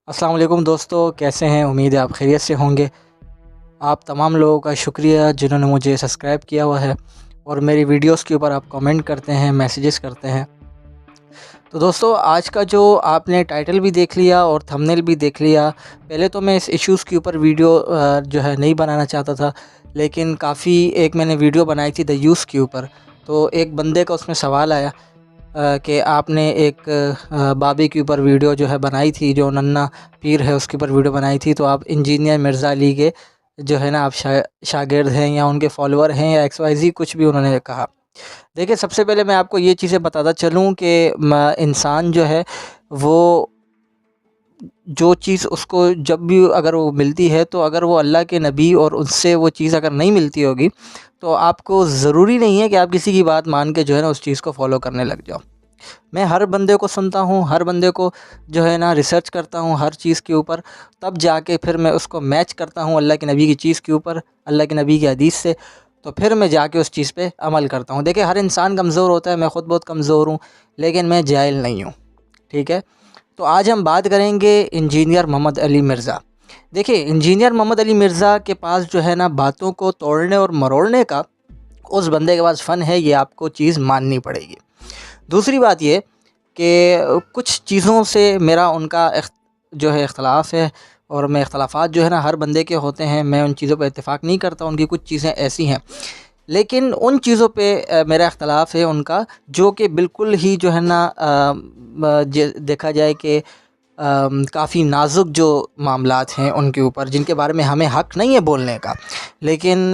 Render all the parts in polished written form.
अस्सलाम वालेकुम दोस्तों, कैसे हैं? उम्मीद है आप खैरियत से होंगे। आप तमाम लोगों का शुक्रिया जिन्होंने मुझे सब्सक्राइब किया हुआ है और मेरी वीडियोस के ऊपर आप कमेंट करते हैं, मैसेजेस करते हैं। तो दोस्तों, आज का जो आपने टाइटल भी देख लिया और थंबनेल भी देख लिया। पहले तो मैं इस इश्यूज़ के ऊपर वीडियो जो है नहीं बनाना चाहता था, लेकिन काफ़ी एक मैंने वीडियो बनाई थी द यूज़ के ऊपर। तो एक बंदे का उसमें सवाल आया कि आपने एक बाबे के ऊपर वीडियो जो है बनाई थी, जो नन्ना पीर है उसके ऊपर वीडियो बनाई थी, तो आप इंजीनियर मिर्ज़ा अली के जो है ना आप शागिर्द हैं या उनके फॉलोअर हैं या XYZ कुछ भी उन्होंने कहा। देखिए, सबसे पहले मैं आपको ये चीज़ें बताता चलूँ कि इंसान जो है वो जो चीज़ उसको जब भी अगर वो मिलती है, तो अगर वो अल्लाह के नबी और उससे वो चीज़ अगर नहीं मिलती होगी, तो आपको ज़रूरी नहीं है कि आप किसी की बात मान के जो है ना उस चीज़ को फ़ॉलो करने लग जाओ। मैं हर बंदे को सुनता हूँ, हर बंदे को जो है ना रिसर्च करता हूँ हर चीज़ के ऊपर, तब जाके फिर मैं उसको मैच करता हूँ अल्लाह के नबी की चीज़ के ऊपर, अल्लाह के नबी की हदीस से, तो फिर मैं जाके उस चीज़ पे अमल करता हूँ। देखिए, हर इंसान कमज़ोर होता है, मैं ख़ुद बहुत कमज़ोर हूँ, लेकिन मैं जाहिल नहीं हूँ, ठीक है? तो आज हम बात करेंगे इंजीनियर मोहम्मद अली मिर्ज़ा। देखिए, इंजीनियर मोहम्मद अली मिर्ज़ा के पास जो है ना बातों को तोड़ने और मरोड़ने का उस बंदे के पास फ़न है, ये आपको चीज़ माननी पड़ेगी। दूसरी बात ये कि कुछ चीज़ों से मेरा उनका जो है इख्तलाफ है, और मैं इख्तलाफात जो है ना हर बंदे के होते हैं, मैं उन चीज़ों पे इत्तेफ़ाक नहीं करता, उनकी कुछ चीज़ें ऐसी हैं। लेकिन उन चीज़ों पे मेरा इख्तलाफ है उनका, जो कि बिल्कुल ही जो है ना देखा जाए कि काफ़ी नाज़ुक जो मामलात हैं उनके ऊपर, जिनके बारे में हमें हक़ नहीं है बोलने का। लेकिन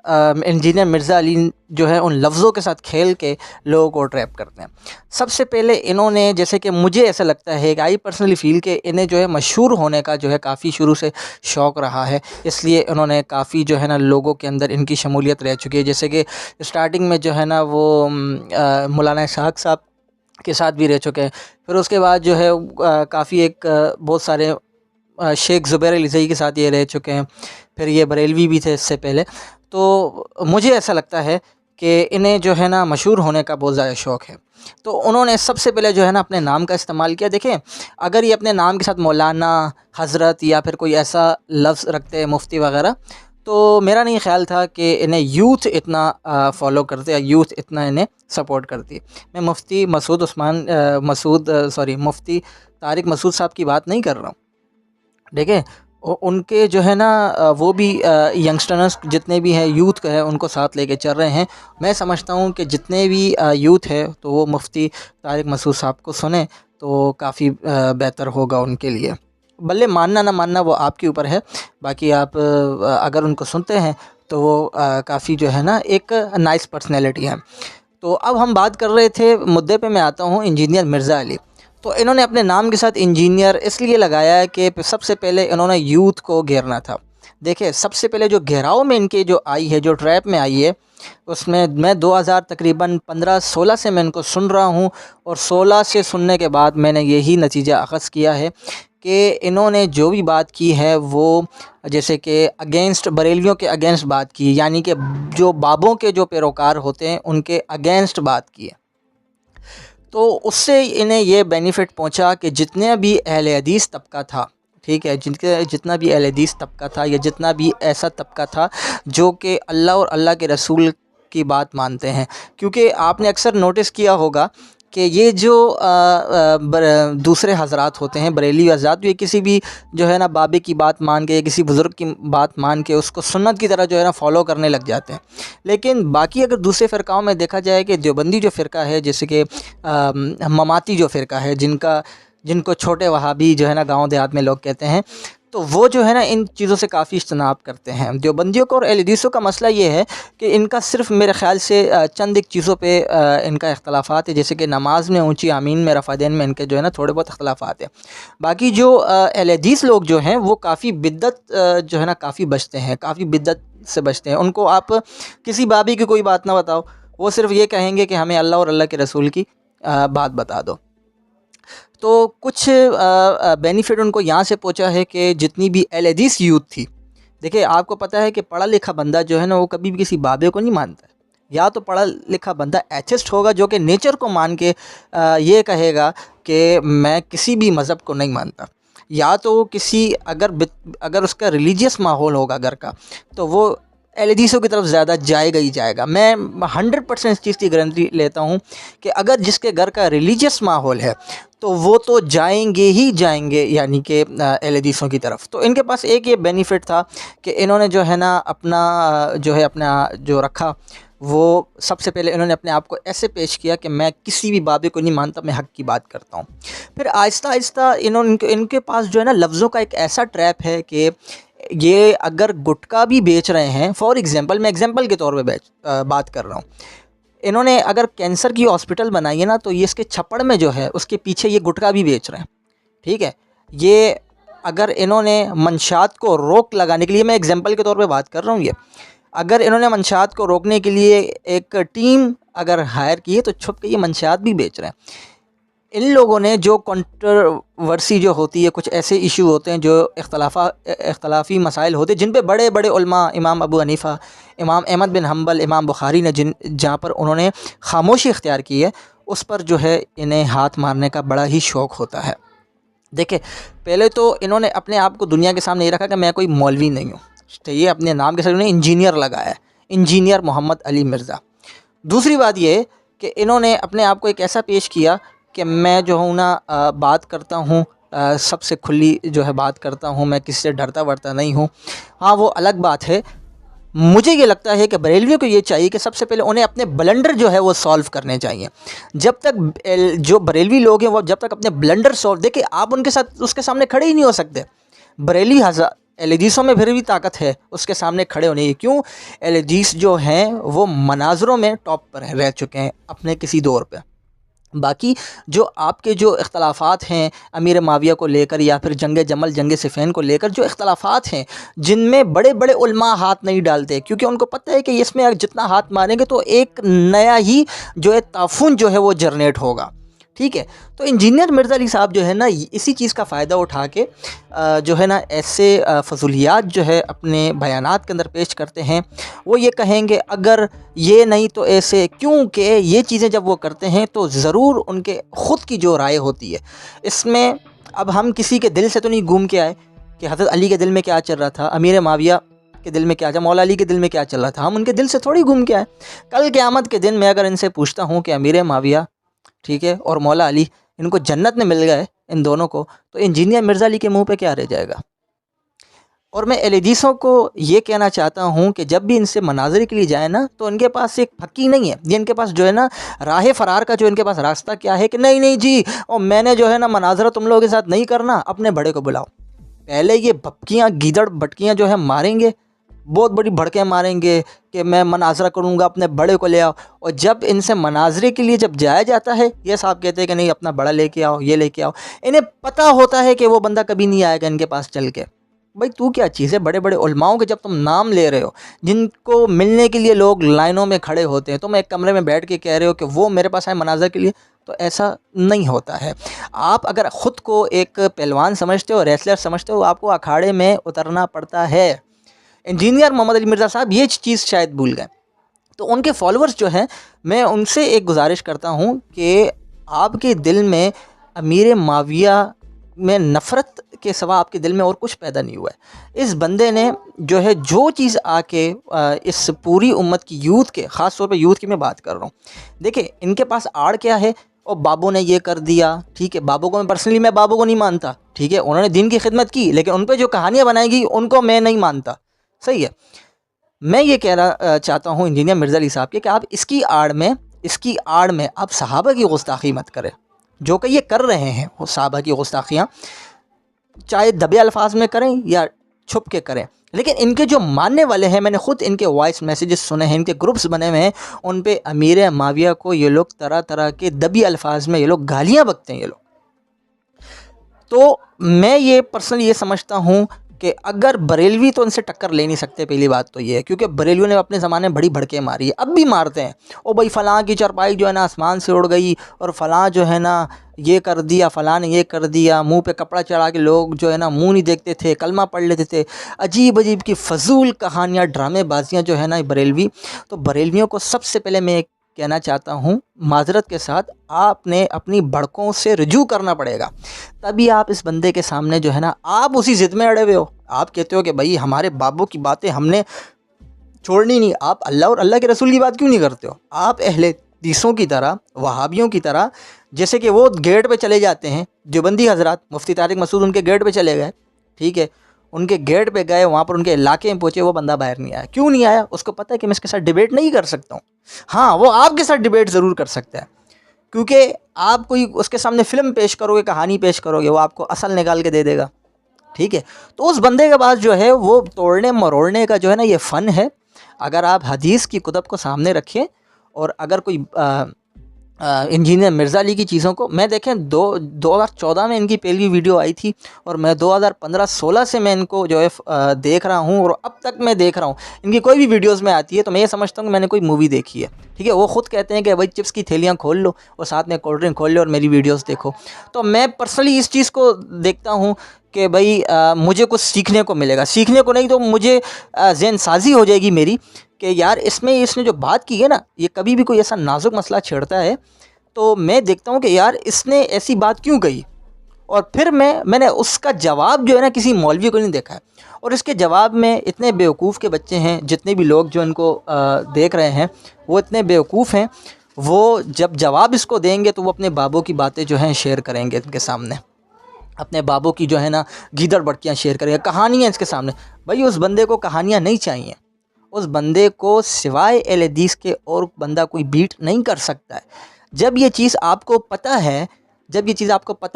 इंजीनियर मिर्ज़ा अली जो है उन लफ्ज़ों के साथ खेल के लोगों को ट्रैप करते हैं। सबसे पहले इन्होंने, जैसे कि मुझे ऐसा लगता है कि आई पर्सनली फ़ील कि इन्हें जो है मशहूर होने का जो है काफ़ी शुरू से शौक़ रहा है, इसलिए इन्होंने काफ़ी जो है ना लोगों के अंदर इनकी शमूलियत रह चुकी है। जैसे कि स्टार्टिंग में जो है ना वो मौलाना इसहाक़ साहब के साथ भी रह चुके हैं। फिर उसके बाद जो है काफ़ी एक बहुत सारे शेख ज़ुबैर अली ज़ई के साथ ये रह चुके हैं। फिर ये बरेलवी भी थे इससे पहले। तो मुझे ऐसा लगता है कि इन्हें जो है ना मशहूर होने का बहुत ज़्यादा शौक़ है। तो उन्होंने सबसे पहले जो है ना अपने नाम का इस्तेमाल किया। देखें, अगर ये अपने नाम के साथ मौलाना, हज़रत या फिर कोई ऐसा लफ्ज़ रखते हैं, मुफ्ती वग़ैरह, तो मेरा नहीं ख़्याल था कि इन्हें यूथ इतना फ़ॉलो करते या यूथ इतना इन्हें सपोर्ट करती है। मैं मुफ्ती मुफ्ती तारिक मसूद साहब की बात नहीं कर रहा हूँ। देखिए, उनके जो है ना वो भी यंगस्टर्स जितने भी हैं, यूथ है, उनको साथ लेके चल रहे हैं। मैं समझता हूँ कि जितने भी यूथ है, तो वो मुफ्ती तारिक मसूद साहब को सुने तो काफ़ी बेहतर होगा उनके लिए। भले मानना ना मानना वो आपके ऊपर है, बाकी आप अगर उनको सुनते हैं तो वो काफ़ी जो है ना एक नाइस पर्सनैलिटी है। तो अब हम बात कर रहे थे, मुद्दे पे मैं आता हूँ, इंजीनियर मिर्ज़ा अली। तो इन्होंने अपने नाम के साथ इंजीनियर इसलिए लगाया है कि सबसे पहले इन्होंने यूथ को घेरना था। देखिए, सबसे पहले जो घेराव में इनके जो आई है, जो ट्रैप में आई है, उसमें मैं 2000 तकरीबन 15-16 से मैं इनको सुन रहा हूँ, और 16 से सुनने के बाद मैंने यही नतीजा अख़ज़ किया है कि इन्होंने जो भी बात की है वो जैसे कि अगेंस्ट बरेलियों के अगेंस्ट बात की, यानी कि जो बाबों के जो पैरोकार होते हैं उनके अगेंस्ट बात की है। तो उससे इन्हें ये बेनिफिट पहुंचा कि जितने भी अहले हदीस तबका था, ठीक है, जितना भी अहले हदीस तबका था, या जितना भी ऐसा तबका था जो कि अल्लाह और अल्लाह के रसूल की बात मानते हैं, क्योंकि आपने अक्सर नोटिस किया होगा कि ये जो दूसरे हज़रात होते हैं, बरेली हज़रात, ये किसी भी जो है ना बाबे की बात मान के या किसी बुज़ुर्ग की बात मान के उसको सुन्नत की तरह जो है ना फ़ॉलो करने लग जाते हैं। लेकिन बाकी अगर दूसरे फ़िरक़ाओं में देखा जाए कि देवबंदी जो फ़िरक़ा है, जैसे कि ममाती जो फ़िरक़ा है, जिनको छोटे वहाबी जो है ना गाँव देहात में लोग कहते हैं, तो वो जो है ना इन चीज़ों से काफ़ी इज्तनाब करते हैं। देवबंदियों को और अहले हदीसों का मसला ये है कि इनका सिर्फ़ मेरे ख़्याल से चंद एक चीज़ों पे इनका इख्तलाफ़ात है, जैसे कि नमाज़ में ऊँची आमीन में रफ़ादैन में इनके जो है ना थोड़े बहुत इख्तलाफ़ात हैं। बाकी जो अहले हदीस लोग जो हैं वो काफ़ी बिद्दत जो है ना काफ़ी बचते हैं, काफ़ी बिद्दत से बचते हैं। उनको आप किसी बाबी की कोई बात ना बताओ, वो सिर्फ़ ये कहेंगे कि हमें अल्लाह और अल्लाह के रसूल की बात बता दो। तो कुछ बेनिफिट उनको यहाँ से पहुँचा है कि जितनी भी अहले हदीस यूथ थी, देखिए आपको पता है कि पढ़ा लिखा बंदा जो है ना वो कभी भी किसी बाबे को नहीं मानता है। या तो पढ़ा लिखा बंदा एथिस्ट होगा जो कि नेचर को मान के ये कहेगा कि मैं किसी भी मज़हब को नहीं मानता। या तो किसी अगर उसका रिलीजियस माहौल होगा घर का, तो वो एलहदीसों की तरफ ज़्यादा जाएगा ही जाएगा। मैं 100% इस चीज़ की गारंटी लेता हूँ कि अगर जिसके घर का रिलीजियस माहौल है तो वो तो जाएंगे ही जाएंगे, यानी कि एलहदीसों की तरफ। तो इनके पास एक ये बेनिफिट था कि इन्होंने जो है ना अपना जो रखा, वो सबसे पहले इन्होंने अपने आप को ऐसे पेश किया कि मैं किसी भी बाबे को नहीं मानता, मैं हक़ की बात करता हूँ। फिर आहिस्ता आहिस्ता इनके पास जो है ना लफ्ज़ों का एक ऐसा ट्रैप है कि ये अगर गुटखा भी बेच रहे हैं, फॉर एग्ज़ाम्पल, मैं एग्ज़ाम्पल के तौर पे बात कर रहा हूँ, इन्होंने अगर कैंसर की हॉस्पिटल बनाई है ना, तो ये इसके छप्पड़ में जो है उसके पीछे ये गुटखा भी बेच रहे हैं, ठीक है। ये अगर इन्होंने मंशात को रोक लगाने के लिए, मैं एग्ज़ाम्पल के तौर पे बात कर रहा हूँ, ये अगर इन्होंने मंशात को रोकने के लिए एक टीम अगर हायर की है, तो छुप के ये मंशात भी बेच रहे हैं। इन लोगों ने जो कंट्रोवर्सी जो होती है, कुछ ऐसे इशू होते हैं जो इख्तलाफी मसाइल होते हैं जिन पे बड़े बड़े उलमा, इमाम अबू हनीफ़ा, इमाम अहमद बिन हम्बल, इमाम बुखारी ने जहाँ पर उन्होंने खामोशी इख्तियार की है, उस पर जो है इन्हें हाथ मारने का बड़ा ही शौक़ होता है। देखिए, पहले तो इन्होंने अपने आप को दुनिया के सामने ये रखा कि मैं कोई मौलवी नहीं हूँ, ये अपने नाम के साथ उन्होंने इंजीनियर लगाया है, इंजीनियर मोहम्मद अली मिर्ज़ा। दूसरी बात ये कि इन्होंने अपने आप को एक ऐसा पेश किया कि मैं जो हूँ ना बात करता हूँ, सबसे खुली जो है बात करता हूँ, मैं किसी से डरता वर्ता नहीं हूँ। हाँ, वो अलग बात है। मुझे ये लगता है कि बरेलवियों को ये चाहिए कि सबसे पहले उन्हें अपने ब्लंडर जो है वो सॉल्व करने चाहिए। जब तक जो बरेलवी लोग हैं वो जब तक अपने ब्लंडर सॉल्व, देखिए आप उनके साथ उसके सामने खड़े ही नहीं हो सकते। बरेलवी एलहदीसों में फिर भी ताकत है उसके सामने खड़े होने की। क्यों? एलहदीस जो हैं वो मनाजरों में टॉप पर रह चुके हैं अपने किसी दौर पे। बाकी जो आपके जो इख्तलाफात हैं अमीर माविया को लेकर, या फिर जंग जमल, जंग सिफ़ैन को लेकर जो इख्तलाफात हैं, जिनमें बड़े बड़े उलमा हाथ नहीं डालते, क्योंकि उनको पता है कि इसमें जितना हाथ मारेंगे तो एक नया ही जो है ताफुन जो है वो जनरेट होगा, ठीक है। तो इंजीनियर मिर्ज़ा अली साहब जो है ना इसी चीज़ का फ़ायदा उठा के जो है ना ऐसे फजूलियात जो है अपने बयानात के अंदर पेश करते हैं। वो ये कहेंगे अगर ये नहीं तो ऐसे, क्योंकि ये चीज़ें जब वो करते हैं तो ज़रूर उनके ख़ुद की जो राय होती है इसमें। अब हम किसी के दिल से तो नहीं घूम के आए कि हज़रत अली के दिल में क्या चल रहा था, अमीर माविया के दिल में क्या चल, मौला अली के दिल में क्या चल रहा था, हम उनके दिल से थोड़ी घूम के आए। कल क़यामत के दिन मैं अगर इनसे पूछता हूँ कि अमीर माविया, ठीक है, और मौला अली, इनको जन्नत में मिल गए इन दोनों को, तो इंजीनियर मिर्ज़ा अली के मुंह पे क्या रह जाएगा। और मैं एलहदीसों को ये कहना चाहता हूँ कि जब भी इनसे मनाज़रे के लिए जाए ना, तो इनके पास एक फक्की नहीं है, ये इनके पास जो है ना राह फ़रार का जो इनके पास रास्ता क्या है कि नहीं नहीं जी, और मैंने जो है ना मनाज़रा तुम लोगों के साथ नहीं करना, अपने बड़े को बुलाओ। पहले ये भपकियाँ, गीदड़ बटकियाँ जो है मारेंगे, बहुत बड़ी भड़कें मारेंगे कि मैं मनाज़रा करूँगा, अपने बड़े को ले आओ। और जब इनसे मनाज़रे के लिए जब जाया जाता है, ये साहब कहते हैं कि नहीं अपना बड़ा लेके आओ, ये लेके आओ। इन्हें पता होता है कि वो बंदा कभी नहीं आएगा इनके पास चल के। भाई तू क्या चीज़ है? बड़े बड़े उलमाओं के जब तुम नाम ले रहे हो, जिनको मिलने के लिए लोग लाइनों में खड़े होते हैं, तुम एक कमरे में बैठ के कह रहे हो कि वो मेरे पास आए मनाज़रे के लिए, तो ऐसा नहीं होता है। आप अगर ख़ुद को एक पहलवान समझते हो, रेसलर समझते हो, आपको अखाड़े में उतरना पड़ता है। इंजीनियर मोहम्मद अली मिर्ज़ा साहब ये चीज़ शायद भूल गए। तो उनके फॉलोअर्स जो हैं, मैं उनसे एक गुजारिश करता हूँ कि आपके दिल में अमीर माविया में नफ़रत के सिवा आपके दिल में और कुछ पैदा नहीं हुआ है। इस बंदे ने जो है जो चीज़ आके इस पूरी उम्मत की यूथ के, ख़ास तौर पे यूथ की मैं बात कर रहा हूँ, देखिए इनके पास आड़ क्या है, और बाबू ने ये कर दिया, ठीक है। बाबू को मैं पर्सनली मैं बाबू को नहीं मानता, ठीक है, उन्होंने दीन की खिदमत की, लेकिन उन पर जो कहानियाँ बनाएगी उनको मैं नहीं मानता, सही है। मैं ये कहना चाहता हूँ इंजीनियर मिर्ज़ा अली साहब के कि आप इसकी आड़ में आप सहाबा की गुस्ताखी मत करें, जो कि ये कर रहे हैं। वो सहाबा की गुस्ताखियाँ चाहे दबे अल्फाज में करें या छुप के करें, लेकिन इनके जो मानने वाले हैं, मैंने ख़ुद इनके वॉइस मैसेजेस सुने हैं, इनके ग्रुप्स बने हुए हैं, उन पे अमीर माविया को ये लोग तरह तरह के दबी अल्फाज में ये लोग गालियाँ बकते हैं ये लोग। तो मैं ये पर्सनली ये समझता हूँ कि अगर बरेलवी तो इनसे टक्कर ले नहीं सकते, पहली बात तो ये है, क्योंकि बरेलवियों ने अपने ज़माने में बड़ी भड़के मारी है, अब भी मारते हैं। ओ भाई फ़लाँ की चारपाई जो है ना आसमान से उड़ गई, और फ़लाँ जो है ना ये कर दिया, फ़लाँ ने ये कर दिया, मुंह पे कपड़ा चढ़ा के लोग जो है ना मुंह नहीं देखते थे, कलमा पढ़ लेते थे, अजीब अजीब की फ़जूल कहानियाँ, ड्रामेबाजियाँ जो है ना बरेलवी। तो बरेलवियों को सबसे पहले मैं एक कहना चाहता हूँ, माज़रत के साथ आपने अपनी भड़कों से रुजू करना पड़ेगा। तभी आप इस बंदे के सामने जो है ना, आप उसी ज़िद में अड़े हुए हो। आप कहते हो कि भाई हमारे बाबों की बातें हमने छोड़नी नहीं। आप अल्लाह और अल्लाह के रसूल की बात क्यों नहीं करते हो? आप अहले हदीसों की तरह, वहाबियों की तरह, जैसे कि वो गेट पे चले जाते हैं, देवबंदी हज़रात, मुफ्ती तारिक मसूद उनके गेट पे चले गए, ठीक है, उनके गेट पे गए, वहाँ पर उनके इलाके में पहुँचे, वो बंदा बाहर नहीं आया। क्यों नहीं आया? उसको पता है कि मैं इसके साथ डिबेट नहीं कर सकता हूँ। हाँ, वो आपके साथ डिबेट ज़रूर कर सकता है, क्योंकि आप कोई उसके सामने फ़िल्म पेश करोगे, कहानी पेश करोगे, वो आपको असल निकाल के दे देगा, ठीक है। तो उस बंदे के पास जो है वो तोड़ने मरोड़ने का जो है ना ये फ़न है। अगर आप हदीस की कुतुब को सामने रखें और अगर कोई इंजीनियर मिर्ज़ा अली की चीज़ों को मैं देखें, 2014 में इनकी पहली वीडियो आई थी और मैं 2015-16 से मैं इनको जो है देख रहा हूँ और अब तक मैं देख रहा हूँ। इनकी कोई भी वीडियोस में आती है तो मैं ये समझता हूँ कि मैंने कोई मूवी देखी है, ठीक है। वो ख़ुद कहते हैं कि भाई चिप्स की थैलियाँ खोल लो और साथ में कोल्ड ड्रिंक खोल लो और मेरी वीडियोज़ देखो। तो मैं पर्सनली इस चीज़ को देखता हूँ कि भाई मुझे कुछ सीखने को मिलेगा, सीखने को नहीं तो मुझे ज़हन साजी हो जाएगी मेरी कि यार इसने जो बात की है ना, ये कभी भी कोई ऐसा नाजुक मसला छेड़ता है तो मैं देखता हूँ कि यार इसने ऐसी बात क्यों कही, और फिर मैंने उसका जवाब जो है ना किसी मौलवी को नहीं देखा है। और इसके जवाब में इतने बेवकूफ़ के बच्चे हैं, जितने भी लोग जो इनको देख रहे हैं वो इतने बेवकूफ़ हैं, वो जब जवाब इसको देंगे तो वो अपने बाबों की बातें जो हैं शेयर करेंगे इनके सामने, अपने बाबों की जो है ना गीदड़ बड़कियाँ शेयर करेंगे, कहानियाँ इसके सामने। भाई उस बंदे को कहानियाँ नहीं चाहिए, उस बंदे को सिवाय अहले हदीस के और बंदा कोई बीट नहीं कर सकता है। जब ये चीज़ आपको पता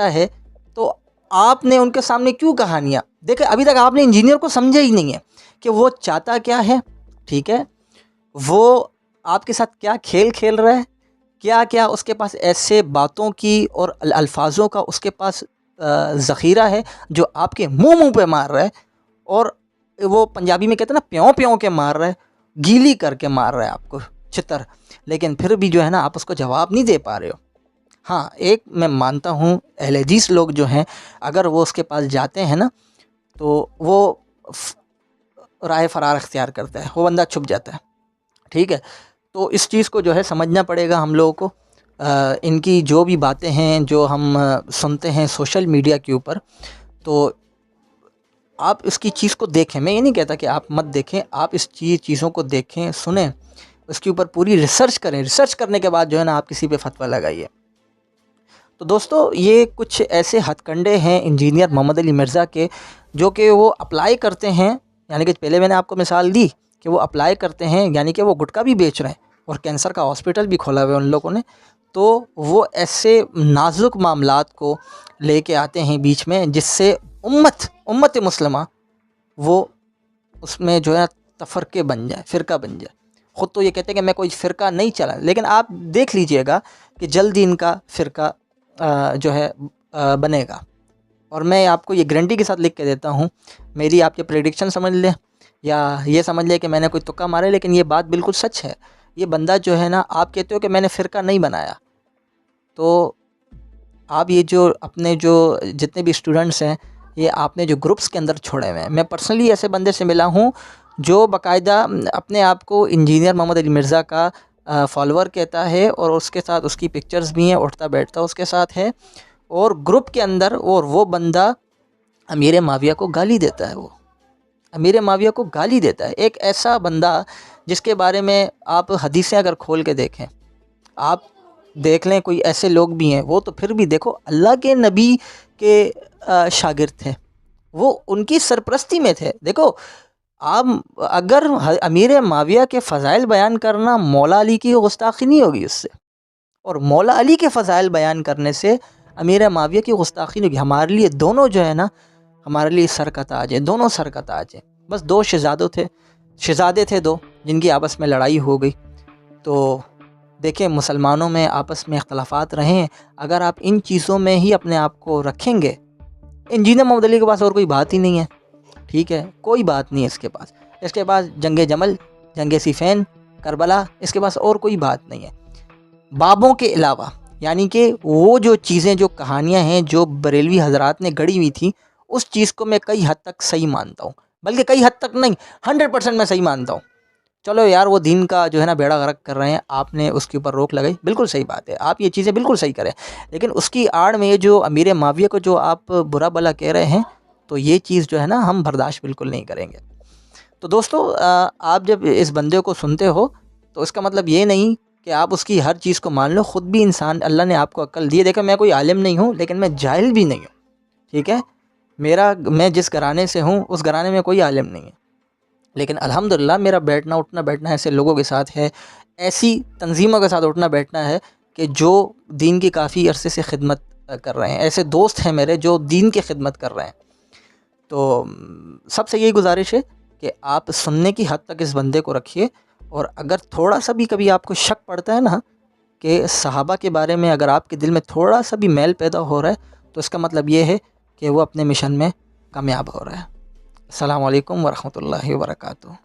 है, तो आपने उनके सामने क्यों कहानियाँ देखिए, अभी तक आपने इंजीनियर को समझा ही नहीं है कि वो चाहता क्या है, ठीक है, वो आपके साथ क्या खेल खेल रहा है, क्या क्या उसके पास ऐसे बातों की और अल्फाजों का उसके पास ज़ख़ीरा है जो आपके मुंह पे मार रहा है, और वो पंजाबी में कहते हैं ना, प्यों प्यों के मार रहा है, गीली करके मार रहा है आपको छितर, लेकिन फिर भी जो है ना आप उसको जवाब नहीं दे पा रहे हो। हाँ, एक मैं मानता हूँ अहले हदीस लोग जो हैं अगर वो उसके पास जाते हैं ना तो वो राह फ़रार अख्तियार करता है, वो बंदा छुप जाता है, ठीक है। तो इस चीज़ को जो है समझना पड़ेगा हम लोगों को। इनकी जो भी बातें हैं जो हम सुनते हैं सोशल मीडिया के ऊपर, तो आप इसकी चीज़ को देखें। मैं ये नहीं कहता कि आप मत देखें, आप इस चीज़ों को देखें, सुनें, उसके ऊपर पूरी रिसर्च करें। रिसर्च करने के बाद जो है ना आप किसी पे फतवा लगाइए। तो दोस्तों ये कुछ ऐसे हथकंडे हैं इंजीनियर मोहम्मद अली मिर्ज़ा के, जो कि वो अप्लाई करते हैं, यानी कि पहले मैंने आपको मिसाल दी कि वो अप्लाई करते हैं, यानी कि वो गुटखा भी बेच रहे हैं और कैंसर का हॉस्पिटल भी खोला हुआ है उन लोगों ने। तो वो ऐसे नाजुक मामलात को लेके आते हैं बीच में, जिससे उम्मत मुस्लिमा वो उसमें जो है तफ़रक़े बन जाए, फ़िरका बन जाए। ख़ुद तो ये कहते हैं कि मैं कोई फ़िरका नहीं चला, लेकिन आप देख लीजिएगा कि जल्द ही इनका फ़िरका जो है बनेगा। और मैं आपको ये गारंटी के साथ लिख के देता हूँ, मेरी आप ये प्रेडिक्शन समझ लें या ये समझ लें कि मैंने कोई तुक्का मारा है, लेकिन ये बात बिल्कुल सच है। ये बंदा जो है ना, आप कहते हो कि मैंने फ़िरका नहीं बनाया, तो आप ये जो अपने जो जितने भी स्टूडेंट्स हैं, ये आपने जो ग्रुप्स के अंदर छोड़े हुए हैं, मैं पर्सनली ऐसे बंदे से मिला हूँ जो बाकायदा अपने आप को इंजीनियर मोहम्मद अली मिर्ज़ा का फॉलोअर कहता है और उसके साथ उसकी पिक्चर्स भी हैं, उठता बैठता उसके साथ है, और ग्रुप के अंदर और वो बंदा अमीर माविया को गाली देता है। वो अमीर माविया को गाली देता है। एक ऐसा बंदा जिसके बारे में आप हदीसें अगर खोल के देखें, आप देख लें, कोई ऐसे लोग भी हैं, वो तो फिर भी देखो अल्लाह के नबी के शागिर्द थे, वो उनकी सरपरस्ती में थे। देखो आप अगर अमीर माविया के फ़ज़ाइल बयान करना मौला अली की गुस्ताखी नहीं होगी उससे, और मौला अली के फ़ज़ाइल बयान करने से अमीर माविया की गुस्ताखी नहीं होगी। हमारे लिए दोनों जो है ना, हमारे लिए सर का ताज है, दोनों सर का ताज है। बस दो शहज़ादे थे दो, जिनकी आपस में लड़ाई हो गई। तो देखें, मुसलमानों में आपस में इख्तलाफात रहें, अगर आप इन चीज़ों में ही अपने आप को रखेंगे, इंजीनियर मोहम्मद अली के पास और कोई बात ही नहीं है, ठीक है, कोई बात नहीं है इसके पास। इसके पास जंगे जमल, जंगे सिफ़ैन, करबला, इसके पास और कोई बात नहीं है बाबों के अलावा। यानी कि वो जो चीज़ें, जो कहानियाँ हैं जो बरेलवी हजरात ने गढ़ी हुई थी, उस चीज़ को मैं कई हद तक सही मानता हूँ, बल्कि कई हद तक नहीं, 100% मैं सही मानता हूँ। चलो यार वो दीन का जो है ना बेड़ा गर्क कर रहे हैं, आपने उसके ऊपर रोक लगाई, बिल्कुल सही बात है, आप ये चीज़ें बिल्कुल सही करें। लेकिन उसकी आड़ में ये जो अमीर माविया को जो आप बुरा भला कह रहे हैं, तो ये चीज़ जो है ना हम बर्दाश्त बिल्कुल नहीं करेंगे। तो दोस्तों आप जब इस बंदे को सुनते हो तो इसका मतलब ये नहीं कि आप उसकी हर चीज़ को मान लो। ख़ुद भी इंसान, अल्लाह ने आपको अक्ल दी है। देखो मैं कोई आलिम नहीं हूँ, लेकिन मैं जाहिल भी नहीं हूँ, ठीक है। मैं जिस घराने से हूँ उस घराने में कोई आलिम नहीं है, लेकिन अल्हम्दुलिल्लाह मेरा बैठना ऐसे लोगों के साथ है, ऐसी तंजीमों के साथ उठना बैठना है कि जो दीन की काफ़ी अरसे से खिदमत कर रहे हैं। ऐसे दोस्त हैं मेरे जो दीन की खिदमत कर रहे हैं। तो सबसे यही गुजारिश है कि आप सुनने की हद तक इस बंदे को रखिए, और अगर थोड़ा सा भी कभी आपको शक पड़ता है ना कि सहाबा के बारे में अगर आपके दिल में थोड़ा सा भी मैल पैदा हो रहा है, तो इसका मतलब ये है कि वो अपने मिशन में कामयाब हो रहा है। अस्सलामु अलैकुम वरहमतुल्लाहि वबरकातुहू।